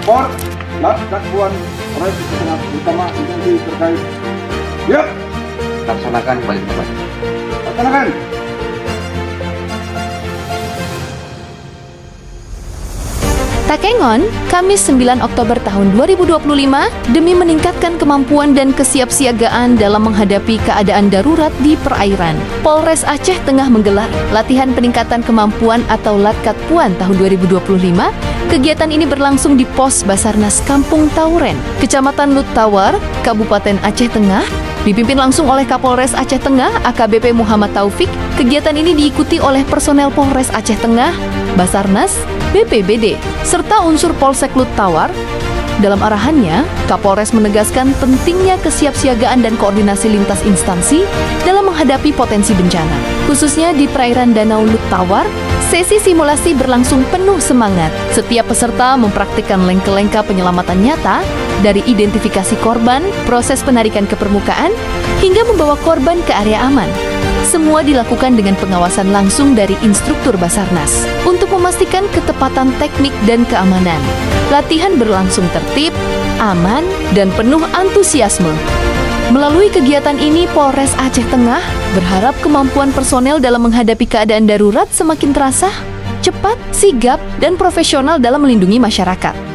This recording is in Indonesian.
lapor Lat Puan Polres Aceh Tengah utama instansi terkait. Yap, Laksanakan kembali ke tempat. laksanakan. Takengon, Kamis 9 Oktober tahun 2025, demi meningkatkan kemampuan dan kesiapsiagaan dalam menghadapi keadaan darurat di perairan. Polres Aceh Tengah menggelar latihan peningkatan kemampuan atau Latkat Puan tahun 2025. Kegiatan ini berlangsung di Pos Basarnas Kampung Tauren, Kecamatan Lut Tawar, Kabupaten Aceh Tengah, dipimpin langsung oleh Kapolres Aceh Tengah AKBP Muhammad Taufik. Kegiatan ini diikuti oleh personel Polres Aceh Tengah, Basarnas, BPBD, serta unsur Polsek Lut Tawar. Dalam arahannya, Kapolres menegaskan pentingnya kesiapsiagaan dan koordinasi lintas instansi dalam menghadapi potensi bencana. Khususnya di perairan Danau Lut Tawar, sesi simulasi berlangsung penuh semangat. Setiap peserta mempraktikkan lengka-lengka penyelamatan nyata, dari identifikasi korban, proses penarikan ke permukaan, hingga membawa korban ke area aman. Semua dilakukan dengan pengawasan langsung dari instruktur Basarnas untuk memastikan ketepatan teknik dan keamanan. Latihan berlangsung tertib, aman, dan penuh antusiasme. Melalui kegiatan ini, Polres Aceh Tengah berharap kemampuan personel dalam menghadapi keadaan darurat semakin terasa, cepat, sigap, dan profesional dalam melindungi masyarakat.